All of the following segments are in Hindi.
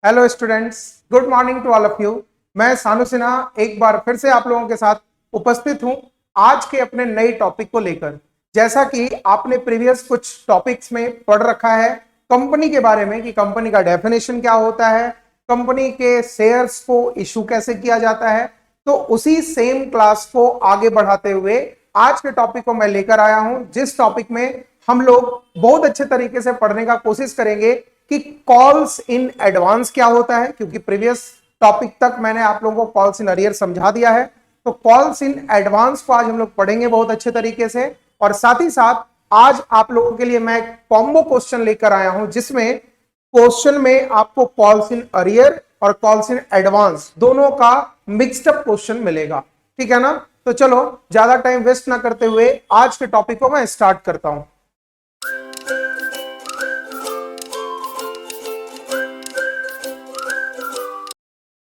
Hello students, good morning to all of you. मैं सानू सिन्हा एक बार फिर से आप लोगों के साथ उपस्थित हूं आज के अपने नए टॉपिक को लेकर। जैसा कि आपने प्रीवियस कुछ टॉपिक्स में पढ़ रखा है कंपनी के बारे में कि कंपनी का डेफिनेशन क्या होता है, कंपनी के शेयर्स को इशू कैसे किया जाता है, तो उसी सेम क्लास को आगे बढ़ाते हुए आज के टॉपिक को मैं लेकर आया हूं, जिस टॉपिक में हम लोग बहुत अच्छे तरीके से पढ़ने का कोशिश करेंगे कि कॉल्स इन एडवांस क्या होता है। क्योंकि प्रीवियस टॉपिक तक मैंने आप लोगों को कॉल्स इन अरियर समझा दिया है, तो कॉल्स इन एडवांस को आज हम लोग पढ़ेंगे बहुत अच्छे तरीके से। और साथ ही साथ आज आप लोगों के लिए मैं एक कॉम्बो क्वेश्चन लेकर आया हूं, जिसमें क्वेश्चन में आपको कॉल्स इन अरियर और कॉल्स इन एडवांस दोनों का मिक्स्ड अप क्वेश्चन मिलेगा। ठीक है ना? तो चलो ज्यादा टाइम वेस्ट ना करते हुए आज के टॉपिक को मैं स्टार्ट करता हूं।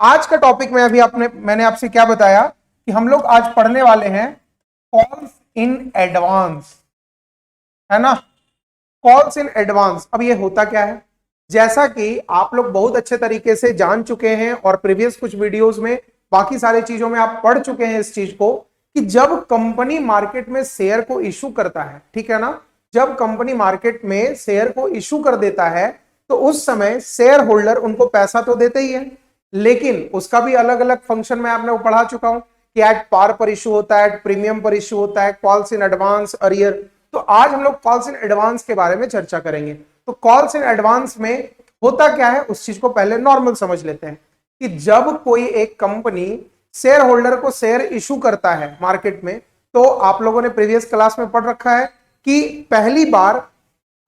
आज का टॉपिक में अभी मैंने आपसे क्या बताया कि हम लोग आज पढ़ने वाले हैं कॉल्स इन एडवांस, है ना? कॉल्स इन एडवांस, अब ये होता क्या है? जैसा कि आप लोग बहुत अच्छे तरीके से जान चुके हैं और प्रीवियस कुछ वीडियोस में बाकी सारी चीजों में आप पढ़ चुके हैं इस चीज को कि जब कंपनी मार्केट में शेयर को इशू करता है, ठीक है ना, जब कंपनी मार्केट में शेयर को इशू कर देता है तो उस समय शेयर होल्डर उनको पैसा तो देते ही है, लेकिन उसका भी अलग अलग फंक्शन में आपने पढ़ा चुका हूं कि एट पार पर इशू होता है, एट प्रीमियम पर इशू होता है, कॉल्स इन एडवांस, अरियर। तो आज हम लोग कॉल्स इन एडवांस के बारे में चर्चा करेंगे। तो कॉल्स इन एडवांस में होता क्या है उस चीज को पहले नॉर्मल समझ लेते हैं कि जब कोई एक कंपनी शेयर होल्डर को शेयर इशू करता है मार्केट में, तो आप लोगों ने प्रीवियस क्लास में पढ़ रखा है कि पहली बार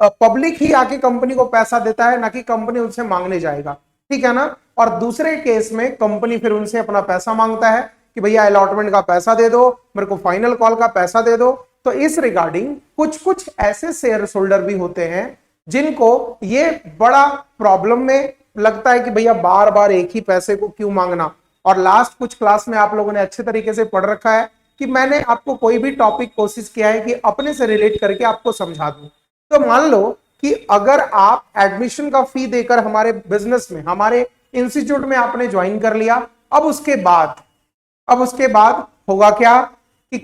पब्लिक ही आके कंपनी को पैसा देता है, ना कि कंपनी उनसे मांगने जाएगा। ठीक है ना? और दूसरे केस में कंपनी फिर उनसे अपना पैसा मांगता है कि भैया अलॉटमेंट का पैसा दे दो, मेरे को फाइनल कॉल का पैसा दे दो। तो इस रिगार्डिंग कुछ कुछ ऐसे शेयर होल्डर भी होते हैं जिनको ये बड़ा प्रॉब्लम में लगता है कि भैया बार बार एक ही पैसे को क्यों मांगना। और लास्ट कुछ क्लास में आप लोगों ने अच्छे तरीके से पढ़ रखा है कि मैंने आपको कोई भी टॉपिक कोशिश किया है कि अपने से रिलेट करके आपको समझा दूं। तो मान लो कि अगर आप एडमिशन का फी देकर हमारे बिजनेस में, हमारे इंस्टीट्यूट में आपने ज्वाइन कर लिया, अब उसके बाद होगा क्या कि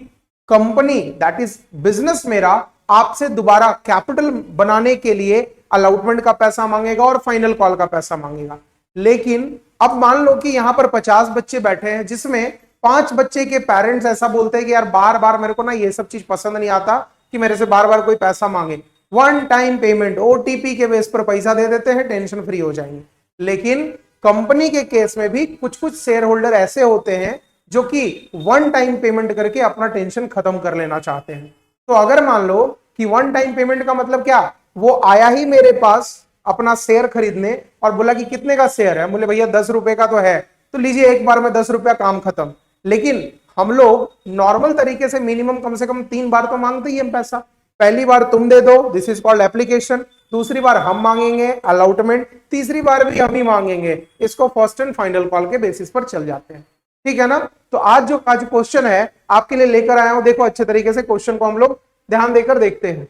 कंपनी दैट इज बिजनेस मेरा आपसे दोबारा कैपिटल बनाने के लिए अलॉटमेंट का पैसा मांगेगा और फाइनल कॉल का पैसा मांगेगा। लेकिन अब मान लो कि यहां पर 50 बच्चे बैठे हैं, जिसमें 5 बच्चे के पेरेंट्स ऐसा बोलते हैं कि यार बार बार मेरे को ना ये सब चीज पसंद नहीं आता कि मेरे से बार बार कोई पैसा मांगे, वन टाइम पेमेंट ओटीपी के बेस पर पैसा दे देते हैं, टेंशन फ्री हो जाएंगे। लेकिन कंपनी के केस में भी कुछ कुछ शेयर होल्डर ऐसे होते हैं जो कि वन टाइम पेमेंट करके अपना टेंशन खत्म कर लेना चाहते हैं। तो अगर मान लो कि वन टाइम पेमेंट का मतलब क्या, वो आया ही मेरे पास अपना शेयर खरीदने और बोला कि कितने का शेयर है, बोले भैया 10 रुपए का तो है, तो लीजिए एक बार में 10 रुपया, काम खत्म। लेकिन हम लोग नॉर्मल तरीके से मिनिमम कम से कम 3 बार तो मांगते ही हम पैसा। पहली बार तुम दे दो, दिस इज कॉल्ड एप्लीकेशन, दूसरी बार हम मांगेंगे अलॉटमेंट, तीसरी बार भी हम ही मांगेंगे, इसको फर्स्ट एंड फाइनल कॉल के बेसिस पर चल जाते हैं। ठीक है ना? तो आज क्वेश्चन है आपके लिए लेकर आया हूं, देखो अच्छे तरीके से क्वेश्चन को हम लोग ध्यान देकर देखते हैं।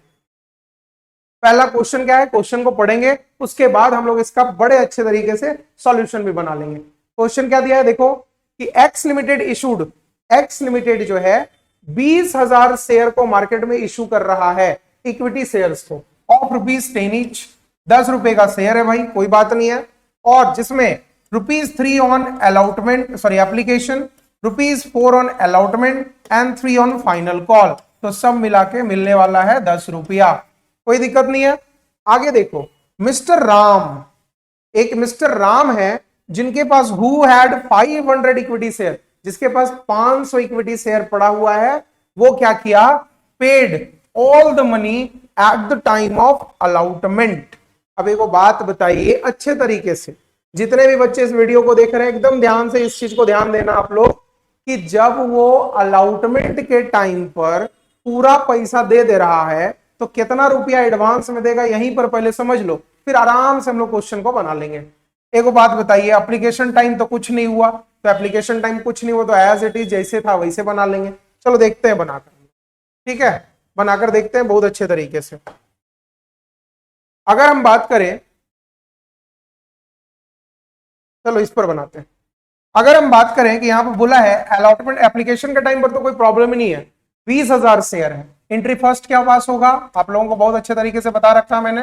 पहला क्वेश्चन क्या है, क्वेश्चन को पढ़ेंगे, उसके बाद हम लोग इसका बड़े अच्छे तरीके से सॉल्यूशन भी बना लेंगे। क्वेश्चन क्या दिया है देखो कि x limited issued, x limited जो है 20,000 शेयर को मार्केट में इशू कर रहा है, इक्विटी शेयर्स को, ऑफ ₹10 ईच। 10 रुपए का शेयर है भाई, कोई बात नहीं है। और जिसमें ₹3 on allotment, sorry application, ₹4 on allotment and 3 on final call, तो सब मिला के मिलने वाला है 10 रुपया। कोई दिक्कत नहीं है। आगे देखो, मिस्टर राम, एक मिस्टर राम है जिनके पास हु हैड 500 इक्विटी शेयर, जिसके पास 500 इक्विटी शेयर पड़ा हुआ है, वो क्या किया, paid all the money at the time of allotment. अब एक बात बताइए अच्छे तरीके से, जितने भी बच्चे इस वीडियो को देख रहे हैं एकदम ध्यान से इस चीज को ध्यान देना आप लोग कि जब वो अलॉटमेंट के टाइम पर पूरा पैसा दे रहा है तो कितना रुपया एडवांस में देगा, यहीं पर पहले समझ लो, फिर आराम से हम लोग क्वेश्चन को बना लेंगे। एक बात बताइए, एप्लीकेशन टाइम तो कुछ नहीं हुआ, तो एप्लीकेशन टाइम कुछ नहीं हुआ तो एज इट इज जैसे था वैसे बना लेंगे। चलो देखते हैं बनाकर, ठीक है, बनाकर देखते हैं बहुत अच्छे तरीके से। अगर हम बात करें चलो इस पर बनाते हैं। अगर हम बात करें कि यहां पर बोला है अलॉटमेंट एप्लीकेशन के टाइम पर तो कोई प्रॉब्लम ही नहीं है, 20,000 शेयर है। एंट्री फर्स्ट क्या पास होगा, आप लोगों को बहुत अच्छे तरीके से बता रखा मैंने,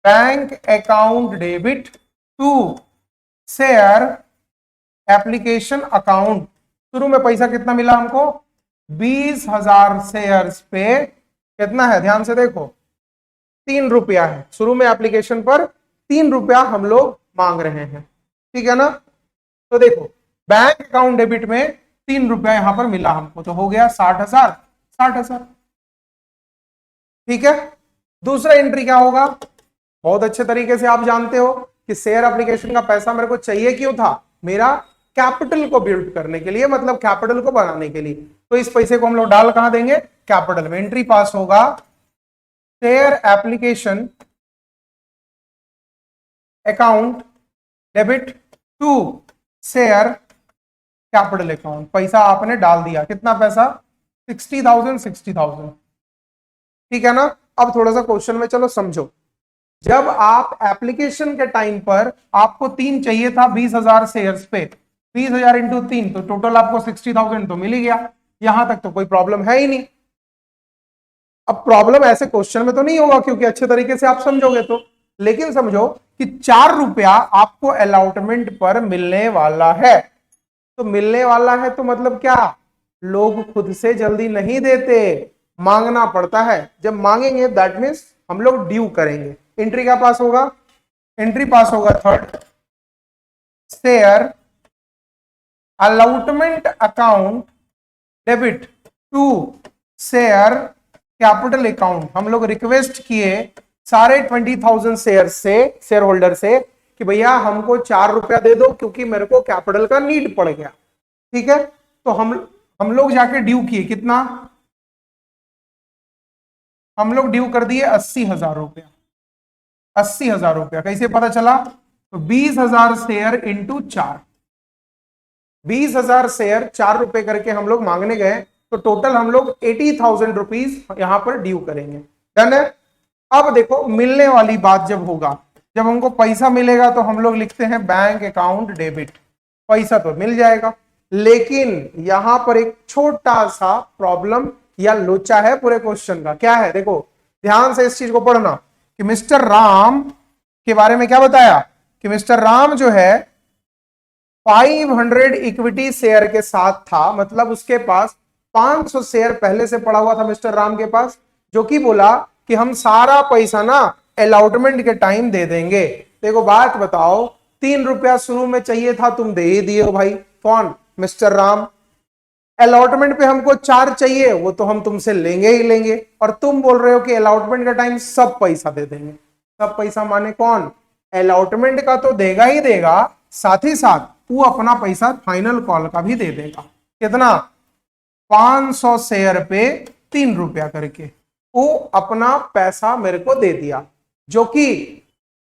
bank account debit to share application account. शुरू में पैसा कितना मिला हमको, 20,000 शेयर्स पे कितना है, ध्यान से देखो 3 रुपया है। शुरू में एप्लीकेशन पर 3 रुपया हम लोग मांग रहे हैं, ठीक है ना। तो देखो बैंक अकाउंट डेबिट में 3 रुपया यहां पर मिला हमको, तो हो गया 60,000, 60,000, ठीक है। दूसरा एंट्री क्या होगा, बहुत अच्छे तरीके से आप जानते हो कि शेयर एप्लीकेशन का पैसा मेरे को चाहिए क्यों था, मेरा कैपिटल को बिल्ड करने के लिए, मतलब कैपिटल को बनाने के लिए। तो इस पैसे को हम लोग डाल कहां देंगे, कैपिटल में। एंट्री पास होगा share application account debit to share capital account. पैसा आपने डाल दिया, कितना पैसा, 60,000, 60,000, ठीक है ना। अब थोड़ा सा क्वेश्चन में चलो समझो, जब आप एप्लीकेशन के टाइम पर आपको 3 चाहिए था 20,000 शेयर्स पे, 20,000 इंटू 3 तो टोटल आपको 60,000 तो मिल ही गया। यहां तक तो कोई प्रॉब्लम है ही नहीं। अब प्रॉब्लम ऐसे क्वेश्चन में तो नहीं होगा क्योंकि अच्छे तरीके से आप समझोगे तो, लेकिन समझो कि 4 रुपया आपको अलॉटमेंट पर मिलने वाला है। तो मिलने वाला है तो मतलब क्या, लोग खुद से जल्दी नहीं देते, मांगना पड़ता है। जब मांगेंगे दैट मीन्स हम लोग ड्यू करेंगे। एंट्री क्या पास होगा, एंट्री पास होगा third, share allotment account debit to share capital account. हम लोग रिक्वेस्ट किए सारे 20,000 शेयर से, शेयर होल्डर से, कि भैया हमको 4 रुपया दे दो क्योंकि मेरे को कैपिटल का नीड पड़ गया, ठीक है। तो हम लोग जाके ड्यू किए कितना, हम लोग ड्यू कर दिए 80,000 रुपया। 80,000 रुपया कैसे पता चला, तो 20,000 शेयर इंटू 4, 20,000 शेयर 4 रुपए करके हम लोग मांगने गए, तो टोटल हम लोग 80,000 रुपीज यहां पर ड्यू करेंगे। डन है। अब देखो मिलने वाली बात जब होगा, जब हमको पैसा मिलेगा तो हम लोग लिखते हैं बैंक अकाउंट डेबिट, पैसा तो मिल जाएगा। लेकिन यहां पर एक छोटा सा प्रॉब्लम या लोचा है पूरे क्वेश्चन का। क्या है, देखो ध्यान से इस चीज को पढ़ना कि मिस्टर राम के बारे में क्या बताया, कि मिस्टर राम जो है 500 इक्विटी शेयर के साथ था, मतलब उसके पास 500 शेयर पहले से पड़ा हुआ था मिस्टर राम के पास, जो कि बोला कि हम सारा पैसा ना अलॉटमेंट के टाइम दे देंगे। देखो बात बताओ, 3 रुपया शुरू में चाहिए था, तुम दे ही दिए हो भाई, कौन, मिस्टर राम। अलॉटमेंट पे हमको 4 चाहिए, वो तो हम तुमसे लेंगे ही लेंगे, और तुम बोल रहे हो कि अलॉटमेंट का टाइम सब पैसा दे देंगे। सब पैसा माने कौन, अलॉटमेंट का तो देगा ही देगा, साथ ही साथ वो अपना पैसा फाइनल कॉल का भी दे देगा। कितना, 500 शेयर पे 3 रुपया करके वो अपना पैसा मेरे को दे दिया, जो कि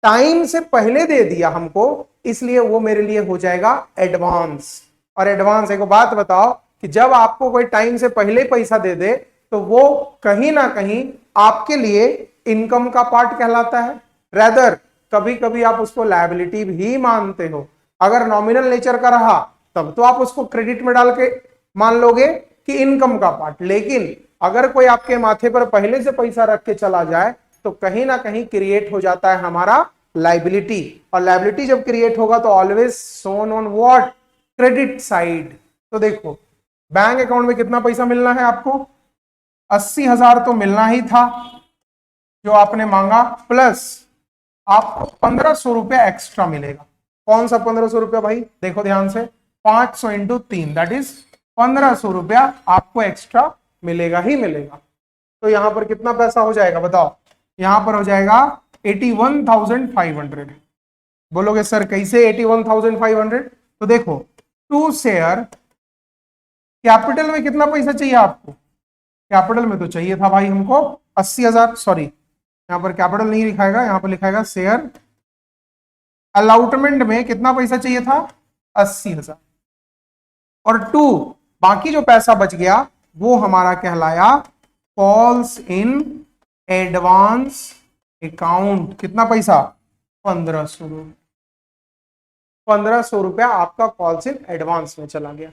टाइम से पहले दे दिया हमको, इसलिए वो मेरे लिए हो जाएगा एडवांस। और एडवांस एक बात बताओ कि जब आपको कोई टाइम से पहले पैसा दे दे तो वो कहीं ना कहीं आपके लिए इनकम का पार्ट कहलाता है। रेदर कभी कभी आप उसको लायबिलिटी भी मानते हो। अगर नॉमिनल नेचर का रहा तब तो आप उसको क्रेडिट में डाल के मान लोगे कि इनकम का पार्ट, लेकिन अगर कोई आपके माथे पर पहले से पैसा रख के चला जाए तो कहीं ना कहीं क्रिएट हो जाता है हमारा लायबिलिटी। और लायबिलिटी जब क्रिएट होगा तो always shown on what, credit side. तो देखो बैंक अकाउंट में कितना पैसा मिलना है आपको, 80,000 तो मिलना ही था जो आपने मांगा, प्लस आपको 1,500 रुपया एक्स्ट्रा मिलेगा। कौन सा 1,500 रुपया भाई, देखो ध्यान से, 500 इंटू 3 दैट इज 1,500 रुपया आपको एक्स्ट्रा मिलेगा ही मिलेगा। तो यहां पर कितना पैसा हो जाएगा बताओ, यहां पर हो जाएगा 81,500। बोलोगे सर कैसे 81,500, तो देखो टू शेयर कैपिटल में कितना पैसा चाहिए आपको, कैपिटल में तो चाहिए था भाई हमको 80,000, सॉरी यहां पर कैपिटल नहीं लिखाएगा, यहां पर लिखाएगा शेयर अलॉटमेंट में कितना पैसा चाहिए था 80,000, और 2 बाकी जो पैसा बच गया वो हमारा कहलाया कॉल्स इन एडवांस अकाउंट। कितना पैसा, 1,500 रुपये। 1500 रुपया आपका कॉल्स इन एडवांस में चला गया।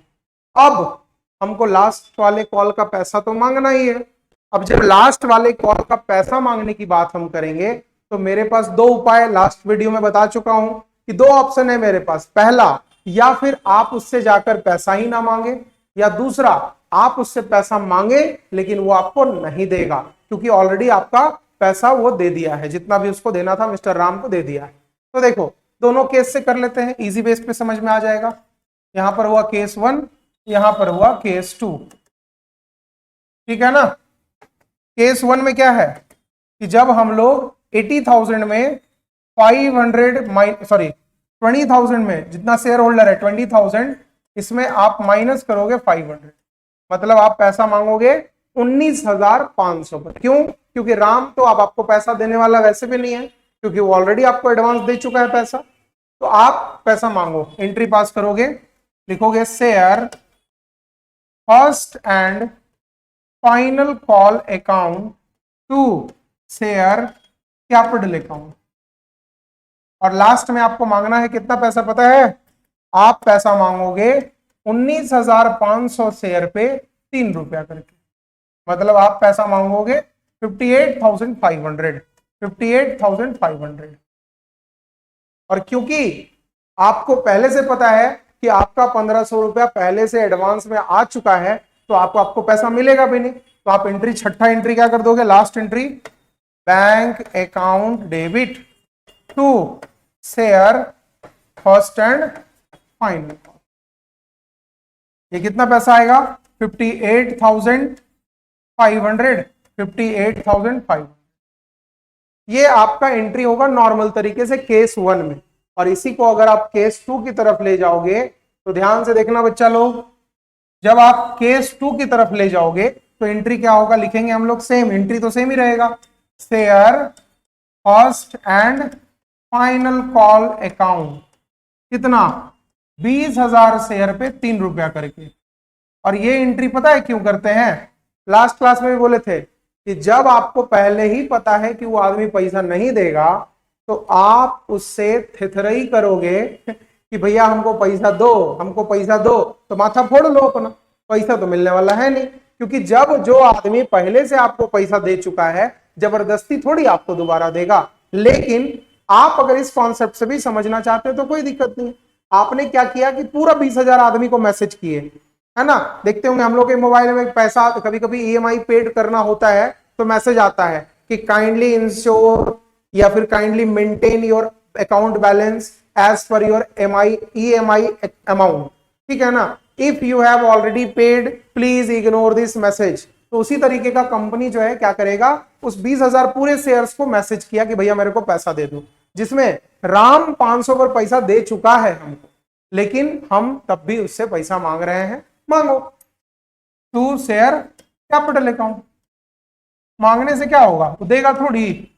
अब हमको लास्ट वाले कॉल का पैसा तो मांगना ही है। अब जब लास्ट वाले कॉल का पैसा मांगने की बात हम करेंगे तो मेरे पास दो उपाय, लास्ट वीडियो में बता चुका हूं कि दो ऑप्शन है मेरे पास। पहला, या फिर आप उससे जाकर पैसा ही ना मांगे, या दूसरा, आप उससे पैसा मांगे लेकिन वो आपको नहीं देगा, क्योंकि ऑलरेडी आपका पैसा वो दे दिया है, जितना भी उसको देना था मिस्टर राम को दे दिया है। तो देखो दोनों केस से कर लेते हैं, इजी बेस पे समझ में आ जाएगा। यहां पर हुआ केस 1, यहां पर हुआ केस 2, ठीक है ना। केस 1 में क्या है कि जब हम लोग 80,000 में 20,000 में जितना शेयर होल्डर है 20,000, इसमें आप माइनस करोगे 500, मतलब आप पैसा मांगोगे 19,500 पर। क्यों? क्योंकि राम तो अब आपको पैसा देने वाला वैसे भी नहीं है, क्योंकि वो ऑलरेडी आपको एडवांस दे चुका है पैसा। तो आप पैसा मांगो, एंट्री पास करोगे, लिखोगे share first and final call account to share capital account. और लास्ट में आपको मांगना है कितना पैसा पता है? आप पैसा मांगोगे 19,500 शेयर पे 3 रुपया करके, मतलब आप पैसा मांगोगे 58,500। और क्योंकि आपको पहले से पता है कि आपका 1500 रुपया पहले से एडवांस में आ चुका है, तो आपको पैसा मिलेगा भी नहीं। तो आप एंट्री, छठा एंट्री क्या कर दोगे, last entry, bank account debit to share first and final. ये कितना पैसा आएगा? 58,500। ये आपका एंट्री होगा नॉर्मल तरीके से केस 1 में। और इसी को अगर आप केस 2 की तरफ ले जाओगे तो ध्यान से देखना बच्चा लोग, जब आप केस 2 की तरफ ले जाओगे तो एंट्री क्या होगा, लिखेंगे हम लोग सेम, एंट्री तो सेम ही रहेगा, share first and final call account, कितना, 20,000 शेयर पे 3 रुपया करके। और ये एंट्री पता है क्यों करते हैं? लास्ट क्लास में भी बोले थे कि जब आपको पहले ही पता है कि वो आदमी पैसा नहीं देगा तो आप उससे थिथरई करोगे कि भैया हमको पैसा दो, हमको पैसा दो, तो माथा फोड़ लो अपना, पैसा तो मिलने वाला है नहीं। क्योंकि जब जो आदमी पहले से आपको पैसा दे चुका है, जबरदस्ती थोड़ी आपको दोबारा देगा। लेकिन आप अगर इस कॉन्सेप्ट से भी समझना चाहते हैं तो कोई दिक्कत नहीं। आपने क्या किया कि पूरा 20,000 आदमी को मैसेज किए, है ना। देखते होंगे हम लोग के मोबाइल में पैसा कभी कभी ईएमआई पेड करना होता है तो मैसेज आता है कि काइंडली इंश्योर या फिर kindly maintain your account balance as per your EMI amount, ठीक है ना। If you have already paid please ignore this message. तो उसी तरीके का कंपनी जो है क्या करेगा, उस 20,000 पूरे शेयर्स को मैसेज किया कि भैया मेरे को पैसा दे दो, जिसमें राम 500 पर पैसा दे चुका है हमको, लेकिन हम तब भी उससे पैसा मांग रहे हैं, मांगो टू शेयर कैपिटल अकाउंट। मांगने से क्या होगा, वो देगा थोड़ी।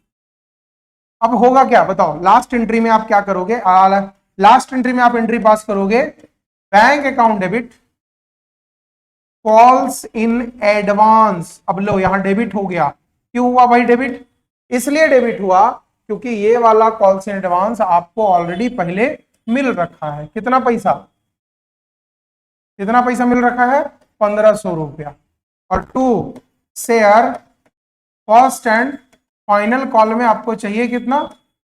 अब होगा क्या बताओ, लास्ट एंट्री में आप क्या करोगे, लास्ट एंट्री में आप एंट्री पास करोगे, bank account debit calls in advance. अब लो यहां डेबिट हो गया, क्यों हुआ भाई डेबिट? इसलिए डेबिट हुआ क्योंकि ये वाला कॉल्स इन एडवांस आपको ऑलरेडी पहले मिल रखा है। कितना पैसा, कितना पैसा मिल रखा है? 1500 रुपया। और to share first and final call में आपको चाहिए कितना,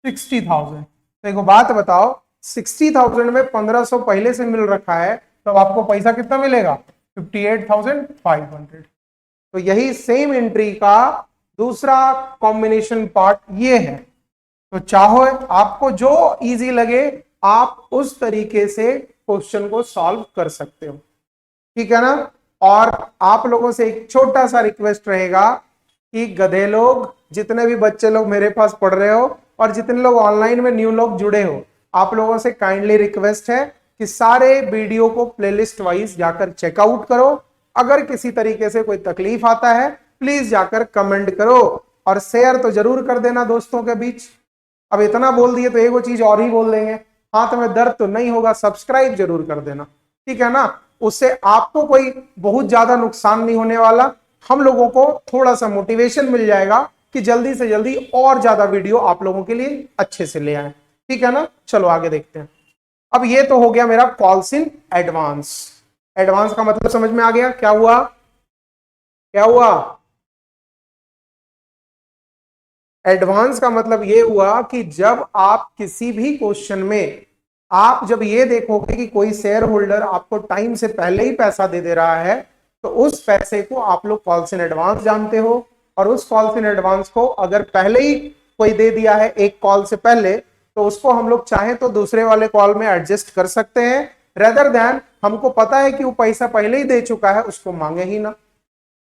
60,000। तो एक बात बताओ, 60,000 में 1500 पहले से मिल रखा है, तो आपको पैसा कितना मिलेगा, 58,500। तो यही सेम एंट्री का दूसरा कॉम्बिनेशन पार्ट ये है। तो चाहो आपको जो इजी लगे आप उस तरीके से क्वेश्चन को सॉल्व कर सकते हो, ठीक है ना। और आप लोगों से एक छोटा सा रिक्वेस्ट रहेगा कि गधे लोग, जितने भी बच्चे लोग मेरे पास पढ़ रहे हो और जितने लोग ऑनलाइन में न्यू लोग जुड़े हो, आप लोगों से काइंडली रिक्वेस्ट है कि सारे वीडियो को प्लेलिस्ट वाइज जाकर चेकआउट करो। अगर किसी तरीके से कोई तकलीफ आता है प्लीज जाकर कमेंट करो और शेयर तो जरूर कर देना दोस्तों के बीच। अब इतना बोल दिए तो एक वो चीज और ही बोल देंगे, हाथ में दर्द तो नहीं होगा, सब्सक्राइब जरूर कर देना, ठीक है ना। उससे आपको कोई बहुत ज्यादा नुकसान नहीं होने वाला, हम लोगों को थोड़ा सा मोटिवेशन मिल जाएगा कि जल्दी से जल्दी और ज्यादा वीडियो आप लोगों के लिए अच्छे से ले आए, ठीक है ना। चलो आगे देखते हैं। अब ये तो हो गया मेरा कॉल्स इन एडवांस। एडवांस का मतलब समझ में आ गया, क्या हुआ, क्या हुआ? एडवांस का मतलब ये हुआ कि जब आप किसी भी क्वेश्चन में आप जब ये देखोगे कि कोई शेयर होल्डर आपको टाइम से पहले ही पैसा दे दे रहा है, तो उस पैसे को आप लोग कॉल्स इन एडवांस जानते हो। और उस कॉल्स इन एडवांस को अगर पहले ही कोई दे दिया है एक कॉल से पहले, तो उसको हम लोग चाहें तो दूसरे वाले कॉल में एडजस्ट कर सकते हैं, रेदर देन हमको पता है कि वो पैसा पहले ही दे चुका है, उसको मांगे ही ना।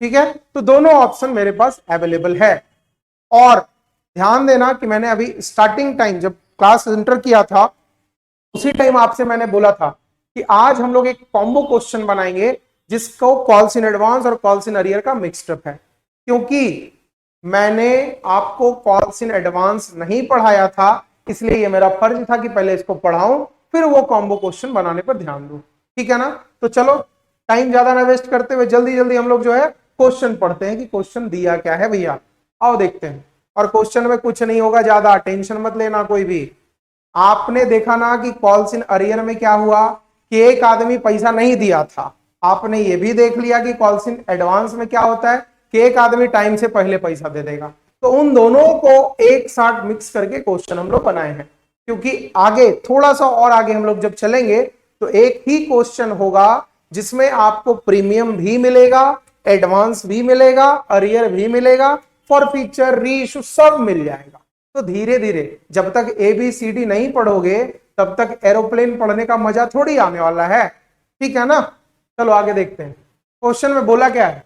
ठीक है, तो दोनों ऑप्शन मेरे पास अवेलेबल है। और ध्यान देना कि मैंने अभी स्टार्टिंग टाइम जब क्लास एंटर किया था, उसी टाइम आपसे मैंने बोला था कि आज हम लोग एक कॉम्बो क्वेश्चन बनाएंगे जिसको कॉल्स इन एडवांस और कॉल्स इन अरियर का मिक्सअप है। क्योंकि मैंने आपको कॉल्स इन एडवांस नहीं पढ़ाया था, इसलिए ये मेरा फर्ज था कि पहले इसको पढ़ाऊं, फिर वो कॉम्बो क्वेश्चन बनाने पर ध्यान दूं। ठीक है ना? तो चलो टाइम ज्यादा ना वेस्ट करते हुए जल्दी जल्दी हम लोग जो है क्वेश्चन पढ़ते हैं कि क्वेश्चन दिया क्या है भैया। आओ देखते हैं। और क्वेश्चन में कुछ नहीं होगा, ज्यादा टेंशन मत लेना कोई भी। आपने देखा ना कि कॉल्स इन अरियर में क्या हुआ कि एक आदमी पैसा नहीं दिया था। आपने ये भी देख लिया कि कॉल्स इन एडवांस में क्या होता है कि एक आदमी टाइम से पहले पैसा दे देगा। तो उन दोनों को एक साथ मिक्स करके क्वेश्चन हम लोग बनाए हैं, क्योंकि आगे थोड़ा सा और आगे हम लोग जब चलेंगे तो एक ही क्वेश्चन होगा जिसमें आपको प्रीमियम भी मिलेगा, एडवांस भी मिलेगा, अरियर भी मिलेगा, फॉर फीचर री इशू सब मिल जाएगा। तो धीरे धीरे जब तक ABCD नहीं पढ़ोगे तब तक एरोप्लेन पढ़ने का मजा थोड़ी आने वाला है। ठीक है ना? चलो आगे देखते हैं। क्वेश्चन में बोला क्या है,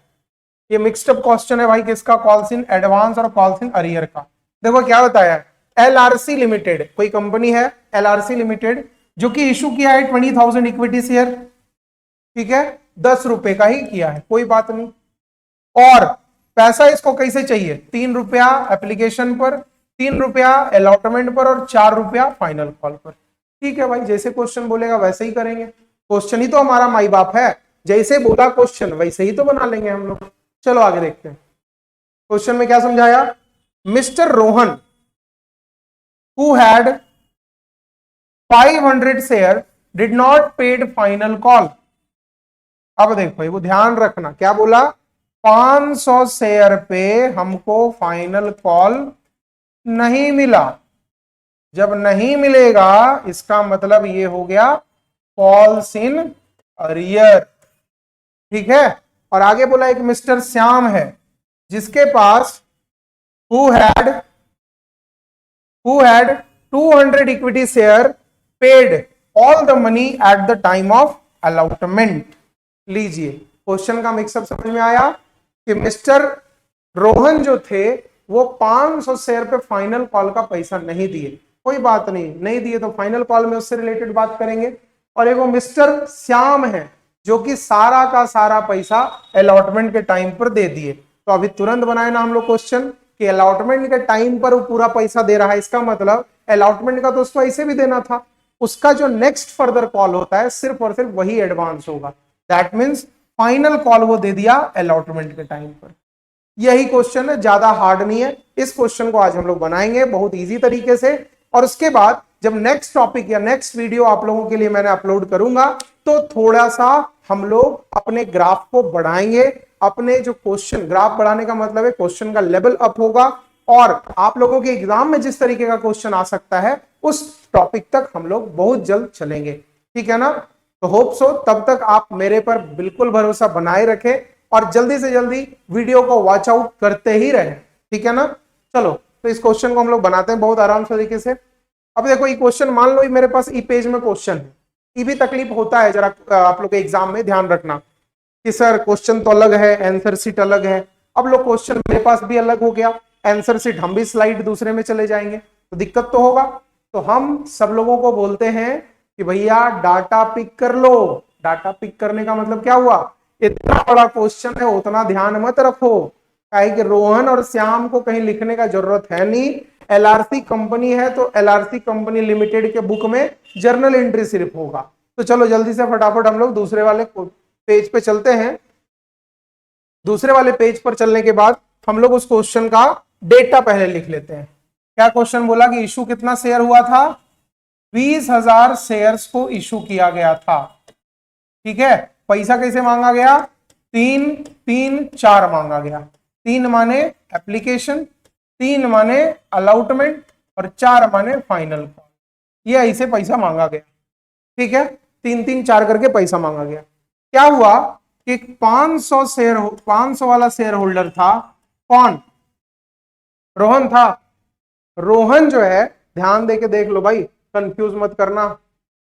ये मिक्सड क्वेश्चन है भाई किसका, कॉल्स इन एडवांस और कॉल्स इन अरियर का। देखो क्या बताया है, LRC लिमिटेड कोई कंपनी है, LRC लिमिटेड, जो कि इशू किया है 20,000 इक्विटी शेयर। ठीक है, 10 रुपए का ही किया है, कोई बात नहीं। और पैसा इसको कैसे चाहिए, 3 रुपया एप्लीकेशन पर, 3 रुपया अलॉटमेंट पर और 4 रुपया फाइनल कॉल पर। ठीक है भाई, जैसे क्वेश्चन बोलेगा वैसे ही करेंगे। क्वेश्चन ही तो हमारा माई बाप है, जैसे बोला क्वेश्चन वैसे ही तो बना लेंगे हम लोग। चलो आगे देखते हैं। क्वेश्चन में क्या समझाया, mister Rohan who had 500 share did not paid final call. अब देखो वो ध्यान रखना, क्या बोला, 500 शेयर पे हमको फाइनल कॉल नहीं मिला। जब नहीं मिलेगा इसका मतलब ये हो गया कॉल्स इन अरियर। ठीक है, और आगे बोला एक मिस्टर श्याम है जिसके पास who had 200 equity share paid all the money at the time of allotment. लीजिए क्वेश्चन का मिक्सअप समझ में आया कि मिस्टर रोहन जो थे वो 500 शेयर पे फाइनल कॉल का पैसा नहीं दिए। कोई बात नहीं, नहीं दिए तो फाइनल कॉल में उससे रिलेटेड बात करेंगे। और एक वो मिस्टर श्याम है जो कि सारा का सारा पैसा अलॉटमेंट के टाइम पर दे दिए। तो अभी तुरंत बनाए ना हम लोग क्वेश्चन कि अलॉटमेंट के टाइम पर वो पूरा पैसा दे रहा है, इसका मतलब अलॉटमेंट का तो उसको ऐसे भी देना था। उसका जो नेक्स्ट फर्दर कॉल होता है सिर्फ और सिर्फ वही एडवांस होगा। दैट मीन्स फाइनल कॉल वो दे दिया अलॉटमेंट के टाइम पर। यही क्वेश्चन है, ज्यादा हार्ड नहीं है। इस क्वेश्चन को आज हम लोग बनाएंगे बहुत इजी तरीके से। और उसके बाद जब नेक्स्ट टॉपिक या नेक्स्ट वीडियो आप लोगों के लिए मैंने अपलोड करूंगा तो थोड़ा सा हम लोग अपने ग्राफ को बढ़ाएंगे। अपने जो क्वेश्चन, ग्राफ बढ़ाने का मतलब है क्वेश्चन का लेवल अप होगा, और आप लोगों के एग्जाम में जिस तरीके का क्वेश्चन आ सकता है उस टॉपिक तक हम लोग बहुत जल्द चलेंगे। ठीक है ना? तो होप सो तब तक आप मेरे पर बिल्कुल भरोसा बनाए रखें और जल्दी से जल्दी वीडियो को वॉच आउट करते ही रहें। ठीक है ना? चलो तो इस क्वेश्चन को हम लोग बनाते हैं बहुत आराम से तरीके से। अब देखो ये क्वेश्चन मान लो मेरे पास ई पेज में क्वेश्चन है। ये भी तकलीफ होता है, जरा आप लोग के एग्जाम में ध्यान रखना कि सर क्वेश्चन तो अलग है, आंसर शीट अलग है। अब लोग क्वेश्चन मेरे पास भी अलग हो गया, आंसर शीट हम भी स्लाइड दूसरे में चले जाएंगे तो दिक्कत तो होगा। तो हम सब लोगों को बोलते हैं कि भैया डाटा पिक कर लो। डाटा पिक करने का मतलब क्या हुआ, इतना बड़ा क्वेश्चन है उतना ध्यान मत रखो, काहे कि रोहन और श्याम को कहीं लिखने का जरूरत है नहीं। LRC कंपनी है तो LRC कंपनी लिमिटेड के बुक में जर्नल एंट्री सिर्फ होगा। तो चलो जल्दी से फटाफट हम लोग दूसरे वाले पेज पे चलते हैं। दूसरे वाले पेज पर चलने के बाद हम लोग उस क्वेश्चन का डेटा पहले लिख लेते हैं। क्या क्वेश्चन बोला कि इशू कितना शेयर हुआ था, 20,000 शेयर्स को इशू किया गया था। ठीक है, पैसा कैसे मांगा गया? 3 मांगा गया। 3 माने एप्लीकेशन, 3 माने अलॉटमेंट और 4 माने फाइनल कॉल। ये ऐसे पैसा मांगा गया। ठीक है, 3 करके पैसा मांगा गया। क्या हुआ कि 500 वाला शेयर होल्डर था। कौन? रोहन था। रोहन जो है, ध्यान देके देख लो भाई, कंफ्यूज मत करना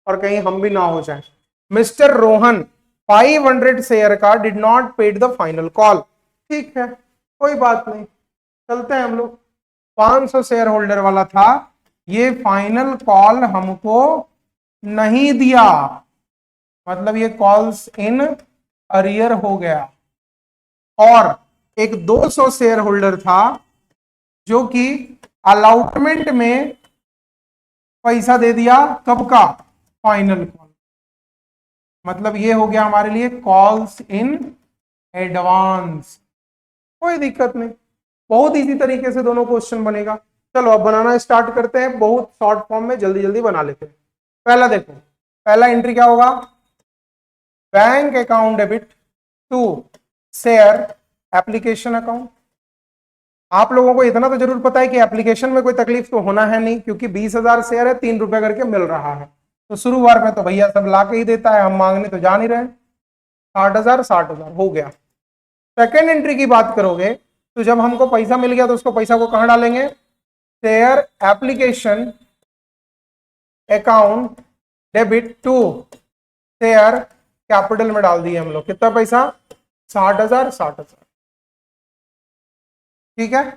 और कहीं हम भी ना हो जाए। मिस्टर रोहन 500 शेयर का did not paid the final call. ठीक है, कोई बात नहीं, चलते हैं हम लोग। 500 शेयर होल्डर वाला था, ये फाइनल कॉल हमको नहीं दिया, मतलब ये कॉल्स इन अरियर हो गया। और एक 200 शेयर होल्डर था जो कि अलॉटमेंट में पैसा दे दिया। कब का? Final call. मतलब ये हो गया हमारे लिए कॉल्स इन एडवांस। कोई दिक्कत नहीं, बहुत इजी तरीके से दोनों क्वेश्चन बनेगा। चलो अब बनाना स्टार्ट करते हैं, बहुत शॉर्ट फॉर्म में जल्दी जल्दी बना लेते हैं। पहला देखो, पहला एंट्री क्या होगा? Bank account debit to share application account. आप लोगों को इतना तो जरूर पता है कि एप्लीकेशन में कोई तकलीफ तो होना है नहीं, क्योंकि 20,000 शेयर है, 3 रुपए करके मिल रहा है। तो शुरुआत में तो भैया सब ला के ही देता है, हम मांगने तो जा नहीं रहे। 60,000 हो गया। सेकेंड एंट्री की बात करोगे तो जब हमको पैसा मिल गया तो उसको पैसा को कहां डालेंगे? Share application account debit to share capital में डाल दिए हम लोग। कितना पैसा? 60,000। ठीक है,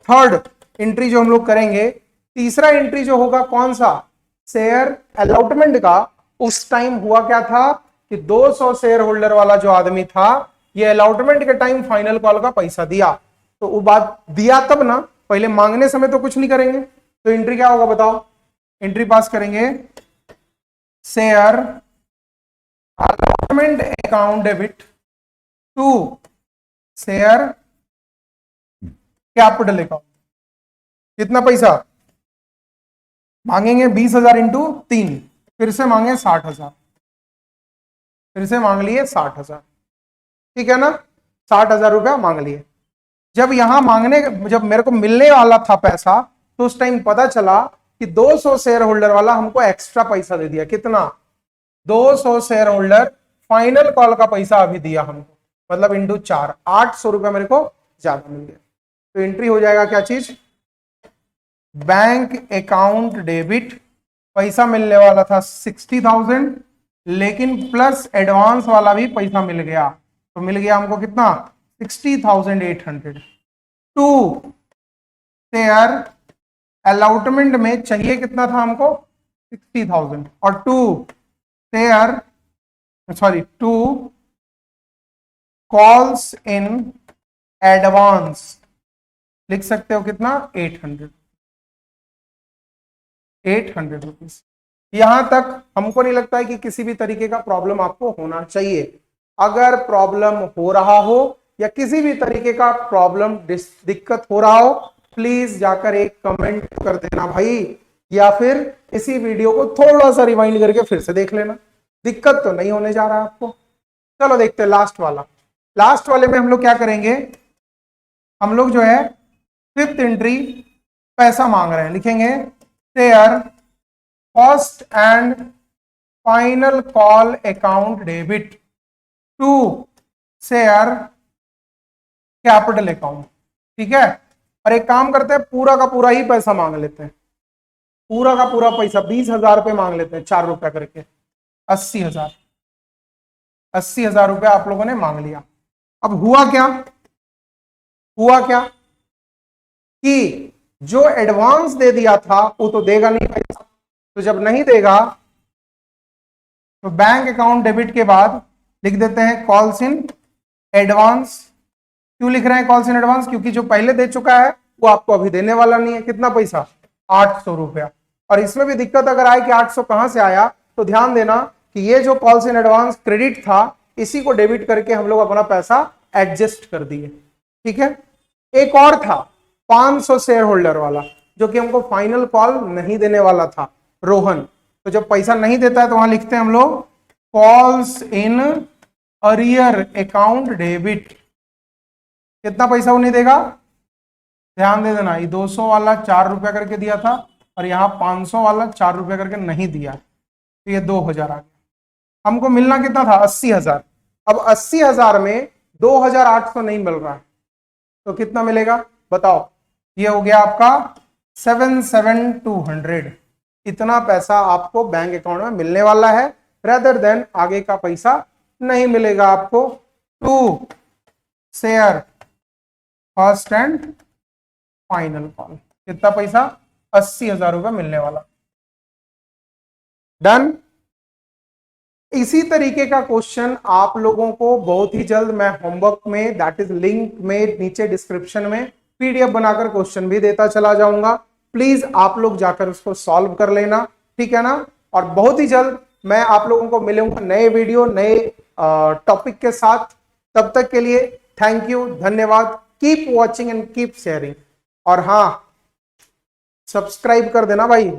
थर्ड एंट्री जो हम लोग करेंगे, तीसरा एंट्री जो होगा कौन सा? शेयर अलॉटमेंट का। उस टाइम हुआ क्या था कि 200 शेयर होल्डर वाला जो आदमी था, ये अलॉटमेंट के टाइम फाइनल कॉल का पैसा दिया। तो वो बात दिया तब ना, पहले मांगने समय तो कुछ नहीं करेंगे। तो एंट्री क्या होगा बताओ? एंट्री पास करेंगे, share allotment account debit to share capital account. कितना पैसा मांगेंगे? 20,000 इंटू 3, फिर से मांगे 60,000, फिर से मांग लिए 60,000। ठीक है ना, 60,000 रुपया मांग लिए। जब यहां मांगने, जब मेरे को मिलने वाला था पैसा, तो उस टाइम पता चला कि 200 शेयर होल्डर वाला हमको एक्स्ट्रा पैसा दे दिया। कितना? 200 शेयर होल्डर फाइनल कॉल का पैसा अभी दिया हमको, मतलब इंटू 4, 800 रुपया मेरे को ज्यादा मिल गया। तो एंट्री हो जाएगा क्या चीज? बैंक अकाउंट डेबिट, पैसा मिलने वाला था 60,000, लेकिन प्लस एडवांस वाला भी पैसा मिल गया। तो मिल गया हमको कितना? 60,800। टू शेयर अलॉटमेंट में चाहिए कितना था हमको? 60,000। और टू कॉल्स इन एडवांस लिख सकते हो कितना? 800 रुपीज। यहां तक हमको नहीं लगता है कि किसी भी तरीके का प्रॉब्लम आपको होना चाहिए। अगर प्रॉब्लम हो रहा हो या किसी भी तरीके का प्रॉब्लम दिक्कत हो रहा हो, प्लीज जाकर एक कमेंट कर देना भाई, या फिर इसी वीडियो को थोड़ा सा रिवाइंड करके फिर से देख लेना। दिक्कत तो नहीं होने जा रहा आपको। चलो देखते हैं लास्ट वाला। लास्ट वाले में हम लोग क्या करेंगे? हम लोग जो है फिफ्थ एंट्री पैसा मांग रहे हैं, लिखेंगे share first and final call account debit to share capital account. ठीक है, और एक काम करते हैं, पूरा का पूरा ही पैसा मांग लेते हैं। पूरा का पूरा पैसा 20,000 रुपये मांग लेते हैं, 4 रुपया करके 80,000 रुपया आप लोगों ने मांग लिया। अब हुआ क्या कि जो एडवांस दे दिया था वो तो देगा नहीं पैसा। तो जब नहीं देगा तो बैंक अकाउंट डेबिट के बाद लिख देते हैं कॉल्स इन एडवांस। क्यों लिख रहे हैं कॉल्स इन एडवांस? क्योंकि जो पहले दे चुका है वो आपको अभी देने वाला नहीं है। कितना पैसा? 800 रुपया। और इसमें भी दिक्कत अगर आए कि 800 कहां से आया, तो ध्यान देना कि ये जो कॉल्स इन एडवांस क्रेडिट था, इसी को डेबिट करके हम लोग अपना पैसा एडजस्ट कर दिए। ठीक है, एक और था 500 शेयर होल्डर वाला, जो कि हमको फाइनल कॉल नहीं देने वाला था, रोहन। तो जब पैसा नहीं देता है तो वहां लिखते हैं हम लोग calls in arrear account debit. कितना पैसा वो नहीं देगा, ध्यान दे देना, ये 200 वाला 4 रुपया करके दिया था और यहाँ 500 वाला 4 रुपया करके नहीं दिया, तो ये 2000 आ गया। हमको मिलना कितना था, 80,000। अब 80,000 में 2,800 नहीं मिल रहा है, तो कितना मिलेगा बताओ। ये हो गया आपका 7,7,200। इतना पैसा आपको बैंक अकाउंट में मिलने वाला है, रेदर देन आगे का पैसा नहीं मिलेगा आपको। To share first and final call, कितना पैसा, 80,000 रुपये मिलने वाला। डन। इसी तरीके का क्वेश्चन आप लोगों को बहुत ही जल्द मैं होमवर्क में, दैट इज लिंक में नीचे डिस्क्रिप्शन में पीडीएफ बनाकर क्वेश्चन भी देता चला जाऊंगा। प्लीज आप लोग जाकर उसको सॉल्व कर लेना, ठीक है ना। और बहुत ही जल्द मैं आप लोगों को मिलूंगा नए वीडियो नए टॉपिक के साथ। तब तक के लिए थैंक यू, धन्यवाद। Keep watching and keep sharing. और हाँ, सब्सक्राइब कर देना भाई।